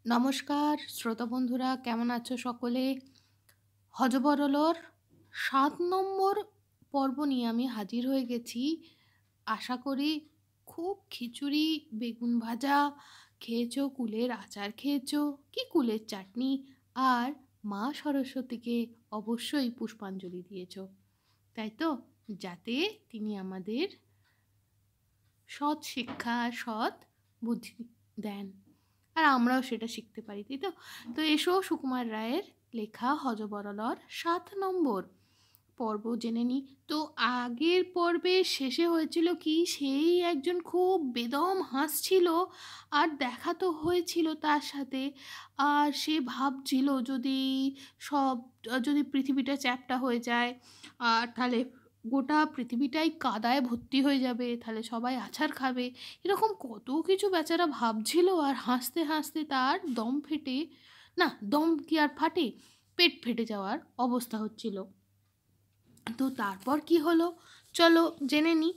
নমস্কার শ্রোতা বন্ধুরা, কেমন আছো সকলে? হযবরলর ৭ নম্বর পর্ব নিয়ে আমি হাজির হয়ে গেছি। আশা করি খুব খিচুড়ি, বেগুন ভাজা খেয়েছো, কুলের আচার খেয়েছো, কি কুলের চাটনি, আর মা সরস্বতীকে অবশ্যই পুষ্পাঞ্জলি দিয়েছো, তাই তো? যাতে তিনি আমাদের সৎ শিক্ষা, সৎ বুদ্ধি দেন, আর আমরাও সেটা শিখতে পারি, তাই তো? তো এসো সুকুমার রায়ের লেখা হযবরলর ৭ নম্বর পর্ব জেনে নিই। তো আগের পর্বে শেষে হয়েছিল কি, সেই একজন খুব বেদম হাসছিল আর দেখা তো হয়েছিল তার সাথে, আর সে ভাবছিল যদি পৃথিবীটা চ্যাপ্টা হয়ে যায়, আর তাহলে গোটা পৃথিবীটাই কাদায় ভর্তি হয়ে যাবে, তাহলে সবাই আছাড় খাবে, এরকম কত কিছু বেচারা ভাবছিল। আর হাসতে হাসতে তার দম ফেটে, না দম কি আর ফাটে, পেট ফেটে যাওয়ার অবস্থা হচ্ছিল। তো তারপর কি হলো চলো জেনে নিই।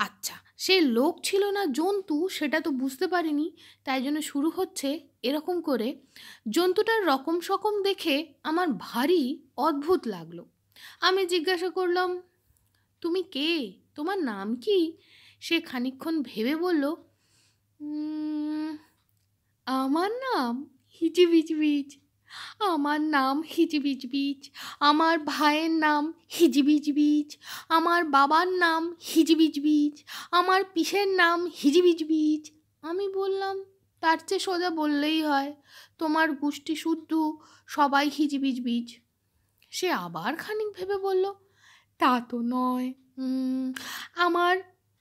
আচ্ছা, সে লোক ছিল না জন্তু সেটা তো বুঝতে পারিনি, তাই জন্য শুরু হচ্ছে এরকম করে। জন্তুটার রকম সকম দেখে আমার ভারী অদ্ভুত লাগলো। আমি জিজ্ঞাসা করলাম, তুমি কে? তোমার নাম কি? সে খানিকক্ষণ ভেবে বলল, "উম, আমার নাম হিজিবিজবিজ। আমার নাম হিজিবিজবিজ। আমার ভাইয়ের নাম হিজিবিজবিজ। আমার বাবার নাম হিজিবিজবিজ। আমার পিসের নাম হিজিবিজবিজ।" আমি বললাম, তার চেয়ে সোজা বললেই হয়, তোমার গোষ্ঠী শুদ্ধ সবাই হিজিবিজবিজ। সে আবার খানিক ভেবে বলল, তা তো নয়। আমার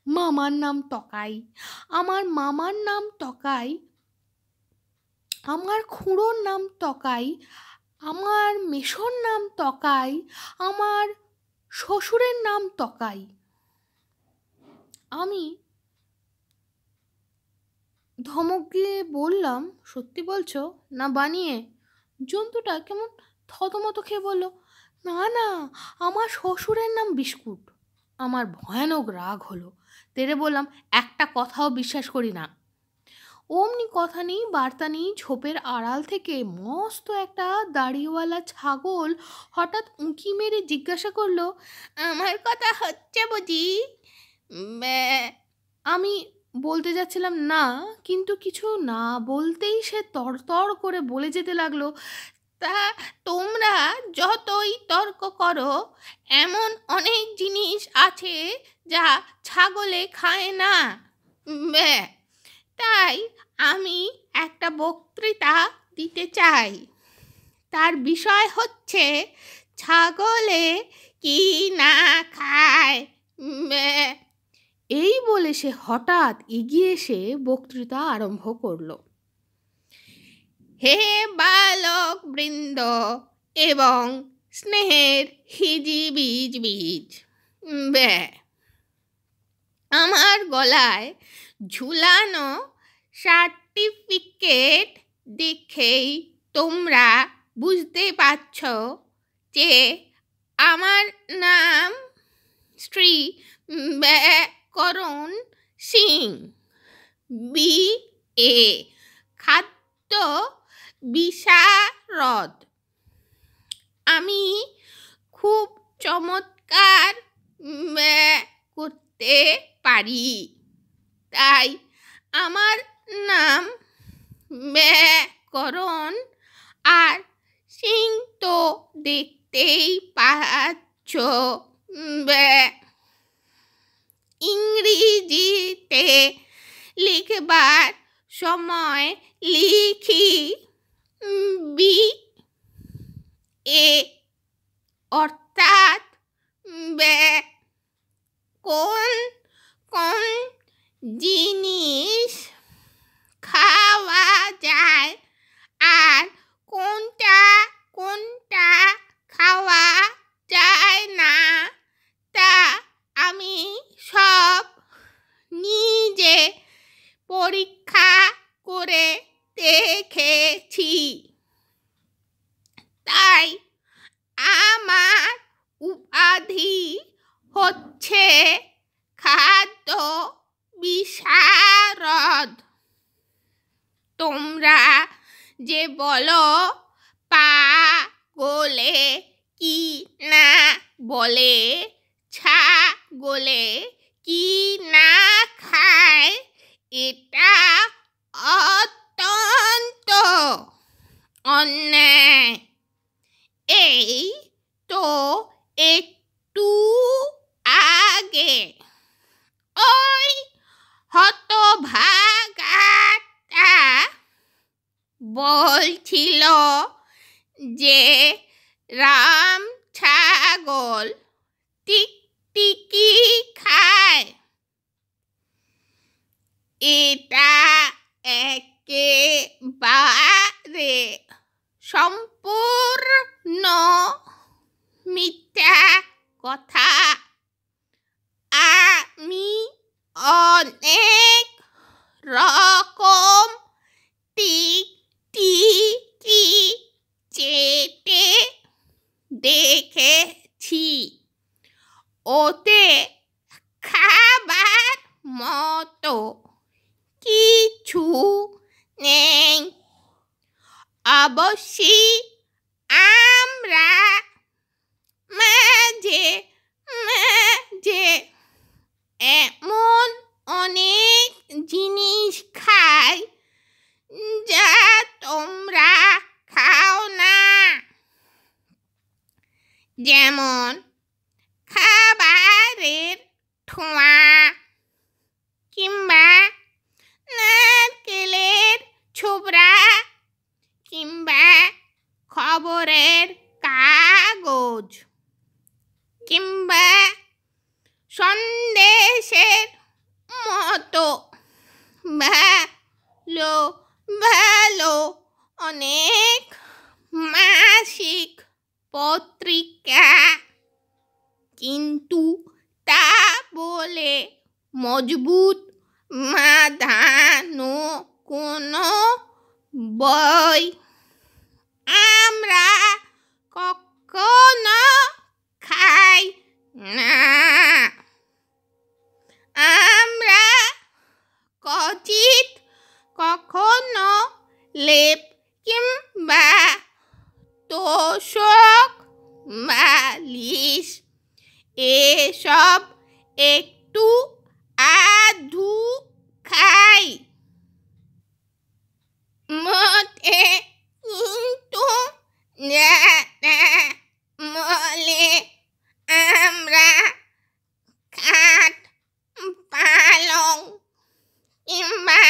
মামার নাম টকাই। আমার মামার নাম টকাই। আমার খুড়োর নাম টকাই। আমার মেসোর নাম টকাই। আমার শ্বশুরের নাম টকাই। আমি ধমক দিয়ে বললাম, সত্যি বলছো না বানিয়ে? জন্তুটা কেমন থতমত খেয়ে বলল, না না, আমার শ্বশুরের নাম বিস্কুট। আমার ভয়ানক রাগ হলো, তেরে বললাম, একটা কথাও বিশ্বাস করি না। অমনি কথা নেই বার্তা নেই, ঝোপের আড়াল থেকে মস্ত একটা দাড়িওয়ালা ছাগল হঠাৎ উঁকি মেরে জিজ্ঞাসা করলো, আমার কথা হচ্ছে বুঝি? আমি বলতে যাচ্ছিলাম না, কিন্তু কিছু না বলতেই সে তড়তড় করে বলে যেতে লাগলো, তা তোমরা যতই তর্ক করো, এমন অনেক জিনিস আছে যা ছাগলে খায় না। তাই আমি একটা বক্তৃতা দিতে চাই। তার বিষয় হচ্ছে ছাগলে কি না খায়। এই বলে সে হঠাৎ এগিয়ে এসে বক্তৃতা আরম্ভ করল। হে বালক বৃন্দ এবং স্নেহের হিজিবিজবিজ, আমার গলায় ঝুলানো সার্টিফিকেট দেখেই তোমরা বুঝতে পারছ যে আমার নাম শ্রী করণ সিং, BA, খাদ্য বিশারদ। আমি খুব চমৎকার করতে পারি, তাই আমার নাম করণ, আর সিং তো দেখতেই পাচ্ছ। ইংরেজিতে লিখবার সময় লিখি BA, অর্থাৎ কোন কোন জিনিস খাওয়া যায় আর কোনটা কোনটা খাওয়া যায় না, তা আমি সব নিজে পরীক্ষা করে দেখেছি। তাই আমার উপাধি হচ্ছে খাদ্য বিশারদ। তোমরা যে বলো পা গোলে কি না বলে, ছাগলে কি না খায়, এটা অত্যন্ত অন্যায়। এই তো একটু আগে ওই হতভাগাটা বলছিল যে রাম ছাগল টিকটিকি খায়। এটা একেবারে সম্পূর্ণ মিথ্যা কথা। আমি অনেক রকম টিকটিকি চেটে দেখেছি, ওতে খাবার মতো কিছু নেই। অবশ্যই আমরা মাঝে মাঝে এমন অনেক জিনিস খাই যা তোমরা খাও না, যেমন খাবারের ঠোঁয়া কিংবা নারকেলের ছোবড়া কিংবা খবরের কাগজ কিংবা সন্দেশের মতো ভালো ভালো অনেক মাসিক পত্রিকা। কিন্তু তা বলে মজবুত বাঁধানো কোনো বই আমরা কখনো খাই না। আমরা কচিত কখনো লেপ কিংবা তোষক বালিশ এসব একটু আধু খাই, মোটে কিন্তু মলে আমরা খাট পালং কিংবা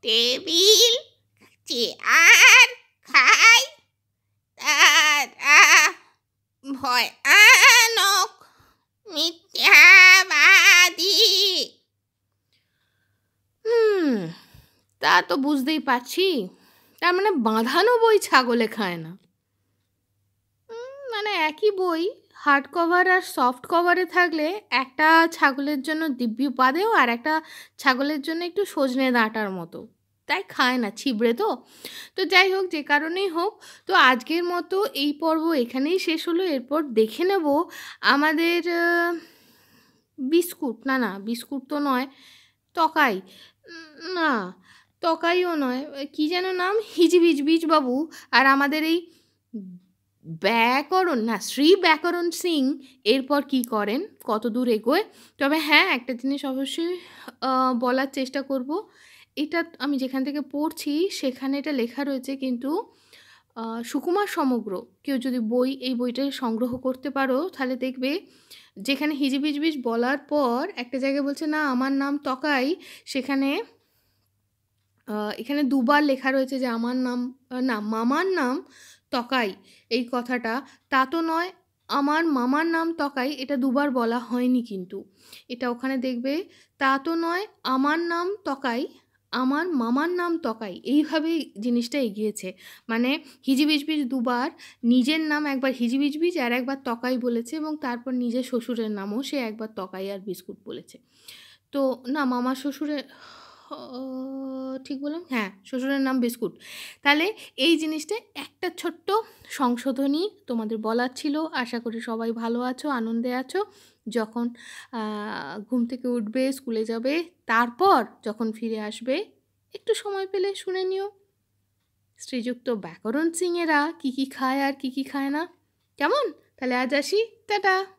টেবিল চেয়ার খাই, তারা ভয়ানক মিথ্যাবাদী। তা তো বুঝতেই পারছি, তার মানে বাঁধানো বই ছাগলে খায় না। মানে একই বই হার্ড কভার আর সফট কভারে থাকলে একটা ছাগলের জন্য দিব্যি বাদেও আর একটা ছাগলের জন্য একটু সজনে ডাঁটার মতো, তাই খায় না, ছিবড়ে তো। তো যাই হোক, যে কারণেই হোক, তো আজকের মতো এই পর্ব এখানেই শেষ হলো। এরপর দেখে নেব আমাদের বিস্কুট, না বিস্কুট তো নয়, তকাই, না তকাইও নয়, কি যেন নাম, হিজিবিজবিজ বাবু আর আমাদের এই শ্রী ব্যাকরণ সিং এরপর কি করেন, কত দূর এগোয়। তবে হ্যাঁ, একটা জিনিস অবশ্যই বলার চেষ্টা করব, এটা আমি যেখান থেকে পড়ছি সেখানে এটা লেখা রয়েছে, কিন্তু সুকুমার সমগ্র কেউ যদি এই বইটা সংগ্রহ করতে পারো তাহলে দেখবে যেখানে হিজিবিজবিজ বলার পর একটা জায়গায় বলছে না আমার নাম তকাই, সেখানে এখানে দুবার লেখা রয়েছে যে আমার নাম না মামার নাম তকাই। এই কথাটা তা তো নয়, আমার মামার নাম তকাই এটা দুবার বলা হয়নি, কিন্তু এটা ওখানে দেখবে তা তো নয় আমার নাম তকাই, আমার মামার নাম তকাই, এইভাবেই জিনিসটা এগিয়েছে। মানে হিজিবিজবিজ দুবার নিজের নাম একবার হিজিবিজবিজ আর একবার তকাই বলেছে, এবং তারপর নিজের শ্বশুরের নামও সে একবার তকাই আর বিস্কুট বলেছে। তো না মামার শ্বশুরের ঠিক বললাম, হ্যাঁ শ্বশুরের নাম বিস্কুট। তাহলে এই জিনিসটা একটা ছোট্ট সংশোধনী তোমাদের বলার ছিল। আশা করি সবাই ভালো আছো, আনন্দে আছো। যখন ঘুম থেকে উঠবে, স্কুলে যাবে, তারপর যখন ফিরে আসবে একটু সময় পেলে শুনে নিও। শ্রীযুক্ত ব্যাকরণ সিংয়েরা কী কী খায় আর কী কী খায় না। কেমন? তাহলে আজ আসি, টাটা।